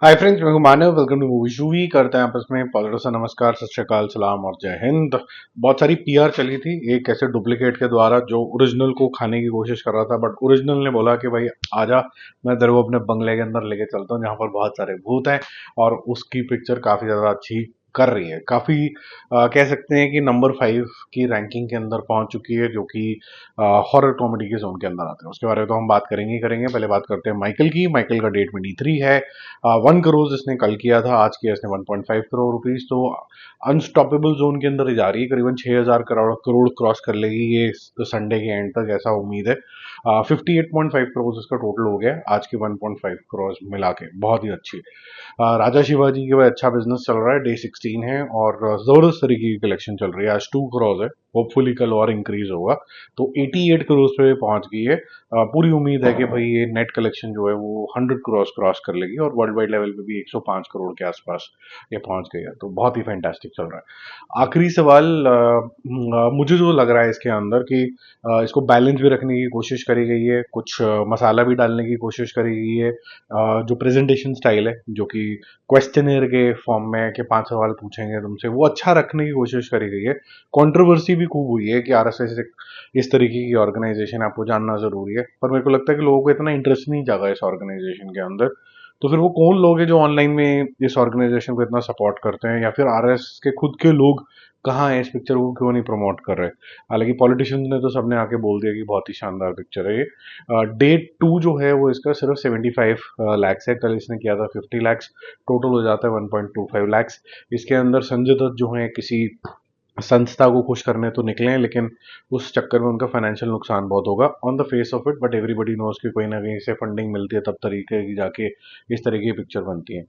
हाय friends, मैं हूं Manav. Welcome to Movie Shoovy. करते हैं आपस में पॉलिटिक्स से नमस्कार, सत श्री अकाल, सलाम और जय हिंद। बहुत सारी पीआर चली थी एक ऐसे डुप्लीकेट के द्वारा जो ओरिजिनल को खाने की कोशिश कर रहा था, बट ओरिजिनल ने बोला कि भाई आजा, मैं तेरे को अपने बंगले के अंदर लेके चलता हूँ जहां पर बहुत सारे भूत हैं। और उसकी पिक्चर काफी ज्यादा अच्छी कर रही है। काफी कह सकते हैं कि नंबर 5 की रैंकिंग के अंदर पहुंच चुकी है, जो कि हॉरर कॉमेडी के जोन के अंदर आते हैं। उसके बारे में तो हम बात करेंगे ही करेंगे। पहले बात करते हैं माइकल की। माइकल का डेट 23 है। 1 करोड़ इसने कल किया था, आज किया इसने 1.5 करोड़ रुपीज। तो अनस्टॉपेबल जोन के अंदर ही जा रही है, करीबन 6,000 करोड़ क्रॉस कर लेगी ये संडे के एंड तक, ऐसा उम्मीद है। 58.5 करोड़ इसका टोटल हो गया आज की 1.5 करोड़ मिला के, बहुत ही अच्छी। राजा शिवाजी के भाई अच्छा बिजनेस चल रहा है, डे 16 है और जबरदस्त तरीके की कलेक्शन चल रही है। आज 2 करोड़ है, होपफुली कल और इंक्रीज होगा। तो 88 करोड़ पे पहुंच गई है। पूरी उम्मीद है कि भाई ये नेट कलेक्शन जो है वो 100 करोड़ क्रॉस कर लेगी और वर्ल्ड वाइड लेवल पे भी 105 करोड़ के आसपास ये पहुंच गई है। तो बहुत ही फैंटास्टिक चल रहा है। आखिरी सवाल, मुझे जो लग रहा है इसके अंदर कि इसको बैलेंस भी रखने की कोशिश करी गई है, कुछ मसाला भी डालने की कोशिश करी गई है। जो प्रेजेंटेशन स्टाइल है, जो कि क्वेश्चनर के फॉर्म में कि 5 सवाल पूछेंगे तुमसे, वो अच्छा रखने की कोशिश करी गई है। कंट्रोवर्सी भी खूब हुई है कि आरएसएस इस तरीके की ऑर्गेनाइजेशन, आपको जानना जरूरी है। पर मेरे को लगता है कि लोगों को इतना इंटरेस्ट नहीं जागा इस ऑर्गेनाइजेशन के अंदर। तो फिर वो कौन लोग हैं जो ऑनलाइन में इस ऑर्गेनाइजेशन को इतना सपोर्ट करते हैं, या फिर आरएस के खुद के लोग कहाँ है इस पिक्चर को क्यों नहीं प्रमोट कर रहे? हालांकि पॉलिटिशियंस ने तो सबने आके बोल दिया कि बहुत ही शानदार पिक्चर है ये। डे 2 जो है वो इसका सिर्फ 75 लैक्स है। कल इसने किया था 50 लैक्स। टोटल हो जाता है 1.25 लैक्स। इसके अंदर संजय दत्त जो है किसी संस्था को खुश करने तो निकले हैं, लेकिन उस चक्कर में उनका फाइनेंशियल नुकसान बहुत होगा on the face of it. But everybody knows कि कहीं ना कहीं से फंडिंग मिलती है, तब तरीके की जाके इस तरीके की पिक्चर बनती है।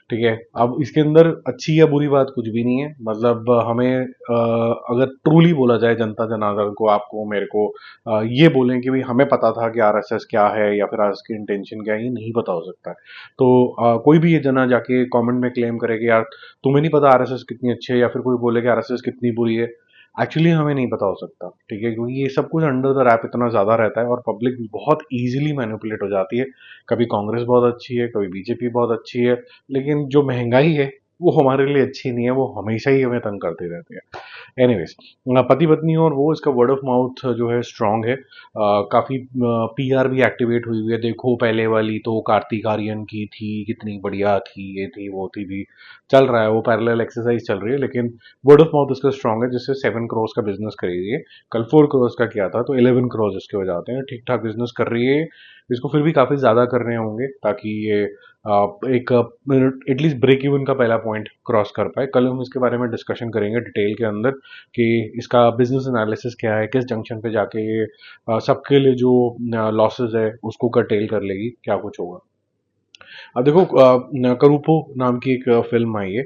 ठीक है, अब इसके अंदर अच्छी या बुरी बात कुछ भी नहीं है। मतलब हमें अगर ट्रूली बोला जाए, जनता जनार्दन को, आपको, मेरे को ये बोलें कि भाई हमें पता था कि आरएसएस क्या है या फिर आरएसएस की इंटेंशन क्या है, ये नहीं पता हो सकता है। तो कोई भी ये जना जाके कमेंट में क्लेम करे कि यार तुम्हें नहीं पता आरएसएस कितनी अच्छी है, या फिर कोई बोले कि आरएसएस कितनी बुरी है, एक्चुअली हमें नहीं पता हो सकता। ठीक है, क्योंकि ये सब कुछ अंडर द रैप इतना ज्यादा रहता है और पब्लिक बहुत इजीली मैनिपुलेट हो जाती है। कभी कांग्रेस बहुत अच्छी है, कभी बीजेपी बहुत अच्छी है, लेकिन जो महंगाई है वो हमारे लिए अच्छी नहीं है, वो हमेशा ही हमें तंग करती रहती है। एनीवेज, पति पत्नी और वो, इसका वर्ड ऑफ माउथ जो है स्ट्रांग है। काफी पीआर भी एक्टिवेट हुई हुई है। देखो पहले वाली तो कार्तिक आर्यन की थी, कितनी बढ़िया थी, ये थी वो थी भी, चल रहा है वो पैरेलल एक्सरसाइज चल रही है। लेकिन वर्ड ऑफ माउथ इसका स्ट्रांग है, जिससे 7 करोड़ का बिजनेस करेगी ये। कल 4 करोड़ का किया था, तो 11 करोड़ इसके हो जाते हैं। ठीक ठाक बिजनेस कर रही है। इसको फिर भी काफी ज्यादा करने होंगे ताकि ये एक एटलीस्ट ब्रेक इवन का पहला पॉइंट क्रॉस कर पाए। कल हम इसके बारे में डिस्कशन करेंगे डिटेल के अंदर कि इसका बिजनेस एनालिसिस क्या है, किस जंक्शन पे जाके ये सबके लिए जो लॉसेस है उसको कर्टेल कर लेगी, क्या कुछ होगा। अब देखो, करूपो नाम की एक फिल्म आई है,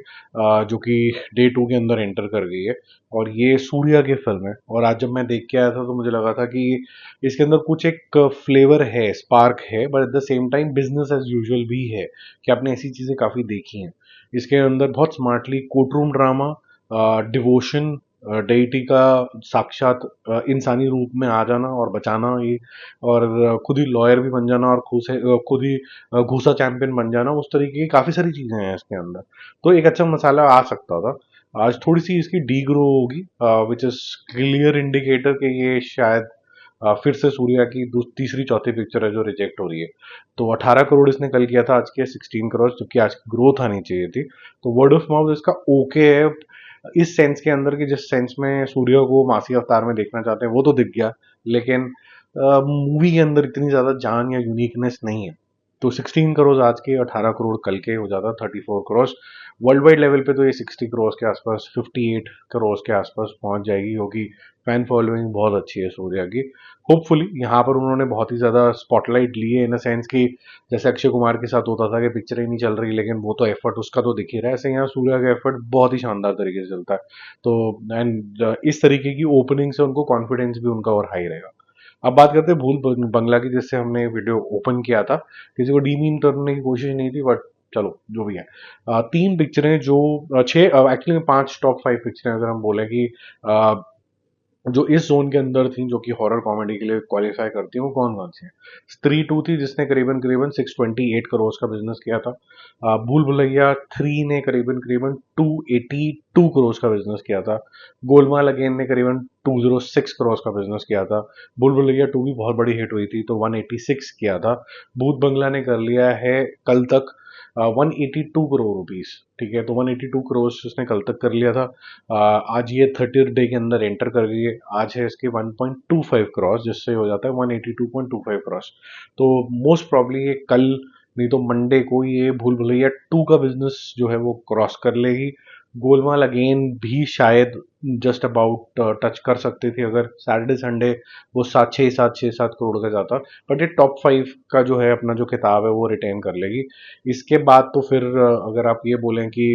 जो कि डे 2 के अंदर एंटर कर गई है। और ये सूर्या की फिल्म है। और आज जब मैं देख के आया था तो मुझे लगा था कि इसके अंदर कुछ एक फ्लेवर है, स्पार्क है, but at the same time business as usual भी है, कि आपने ऐसी चीजें काफी देखी हैं। इसके अंदर बहुत smartly courtroom drama, devotion, deity का साक्षात इंसानी रूप में आ जाना और बचाना, ये, और खुद ही लॉयर भी बन जाना, और खुद ही घूसा चैंपियन बन जाना, उस तरीके की काफी सारी चीजें हैं इसके अंदर। तो एक अच्छा मसाला आ सकता था। आज थोड़ी सी इसकी डी ग्रो होगी, विच इज क्लियर इंडिकेटर कि ये शायद फिर से सूर्या की तीसरी चौथी पिक्चर है जो रिजेक्ट हो रही है। तो 18 करोड़ इसने कल किया था, आज किया 16 करोड़, जबकि आज की ग्रोथ आनी चाहिए थी। तो वर्ड ऑफ माउथ इसका ओके है, इस सेंस के अंदर कि जिस सेंस में सूर्या को मासी अवतार में देखना चाहते हैं वो तो दिख गया, लेकिन मूवी के अंदर इतनी ज्यादा जान या यूनिकनेस नहीं है। तो 16 करोड़ आज के, 18 करोड़ कल के, हो जाता 34 करोड़। वर्ल्ड वाइड लेवल पे तो ये 60 करोड़ के आसपास, 58 करोड़ के आसपास पहुंच जाएगी, क्योंकि फैन फॉलोइंग बहुत अच्छी है सूर्या की। होपफुली यहाँ पर उन्होंने बहुत ही ज्यादा स्पॉटलाइट ली है, इन अ सेंस कि जैसे अक्षय कुमार के साथ होता था कि पिक्चर ही नहीं चल रही, लेकिन वो तो एफर्ट उसका तो दिख ही रहा है, ऐसे यहाँ सूर्या का एफर्ट बहुत ही शानदार तरीके से चलता है। तो एंड इस तरीके की ओपनिंग से उनको कॉन्फिडेंस भी उनका और हाई रहेगा। अब बात करते हैं भूल बंगला की, जिससे हमने वीडियो ओपन किया था। किसी को डीमीम करने की कोशिश नहीं थी, बट चलो जो भी है। 3 पिक्चरें जो 6, एक्चुअली 5 टॉप 5 पिक्चरें अगर हम बोले कि जो इस जोन के अंदर थी, जो कि हॉरर कॉमेडी के लिए क्वालिफाई करती हैं, वो कौन कौन सी हैं? स्त्री टू थी, जिसने करीबन करीबन 628 करोड़ का बिजनेस किया था। भूल भुलैया थ्री ने करीबन करीबन 282 करोड़ का बिजनेस किया था। गोलमाल अगेन ने करीबन 206 करोड़ का बिजनेस किया था। भूल भुलैया टू भी बहुत बड़ी हिट हुई थी, तो 186 किया था। भूत बंगला ने कर लिया है कल तक 182 करोड़ रुपीज। ठीक है, तो 182 करोड़ उसने कल तक कर लिया था। आज ये 30th डे के अंदर एंटर कर गई है। आज है इसके 1.25 करोड़, जिससे हो जाता है 182.25 करोड़। तो मोस्ट प्रॉब्ली ये कल नहीं तो मंडे को ये भूल भुलैया टू का बिजनेस जो है वो क्रॉस कर लेगी। गोलमाल अगेन भी शायद जस्ट अबाउट टच कर सकती थी अगर सैटरडे संडे वो 7 6 7 का जाता। बट ये टॉप 5 का जो है अपना जो खिताब है वो रिटेन कर लेगी। इसके बाद तो फिर अगर आप ये बोलें कि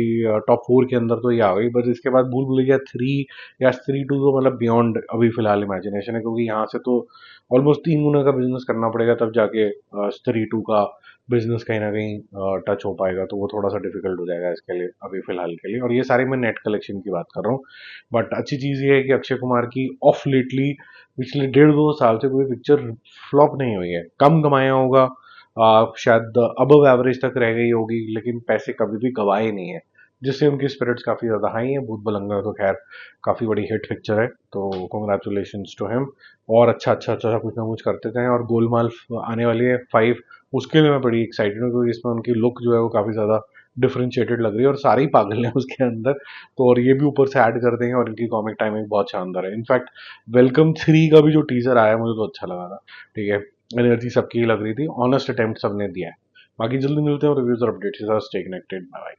टॉप 4 के अंदर तो ये आ गई, बट इसके बाद भूल भुलैया थ्री या स्त्री टू तो मतलब बियॉन्ड अभी फिलहाल इमेजिनेशन है, क्योंकि यहाँ से तो ऑलमोस्ट 3 गुना का बिजनेस करना पड़ेगा तब जाके स्त्री टू का बिजनेस कहीं ना कहीं टच हो पाएगा। तो वो थोड़ा सा डिफिकल्ट हो जाएगा इसके लिए अभी फिलहाल के लिए। और ये सारी मैं नेट कलेक्शन की बात कर रहा हूँ। बट अच्छी चीज़ ये है कि अक्षय कुमार की ऑफ लेटली पिछले 1.5 2 साल से कोई पिक्चर फ्लॉप नहीं हुई है। कम कमाया होगा, शायद अबव एवरेज तक रह गई होगी, लेकिन पैसे कभी भी गवाए नहीं है, जिससे उनकी स्पिरिट्स काफ़ी ज़्यादा हाई हैं। भूत बलंगा तो खैर काफ़ी बड़ी हिट पिक्चर है, तो कॉन्ग्रेचुलेशंस टू हिम। और अच्छा कुछ ना कुछ करते रहें। और गोलमाल आने वाली है 5, उसके लिए मैं बड़ी एक्साइटेड हूँ, क्योंकि इसमें उनकी लुक जो है वो काफ़ी ज़्यादा डिफरेंशिएटेड लग रही है और सारे ही पागल हैं उसके अंदर। तो और ये भी ऊपर से ऐड कर देंगे और इनकी कॉमिक टाइमिंग बहुत शानदार है। इनफैक्ट वेलकम थ्री का भी जो टीजर आया मुझे तो अच्छा लगा था। ठीक है, एनर्जी सबकी ही लग रही थी, ऑनेस्ट अटेम्प्ट सबने दिया है। बाकी जल्दी मिलते हैं और रिव्यूज और अपडेट्स के साथ। Stay connected, bye.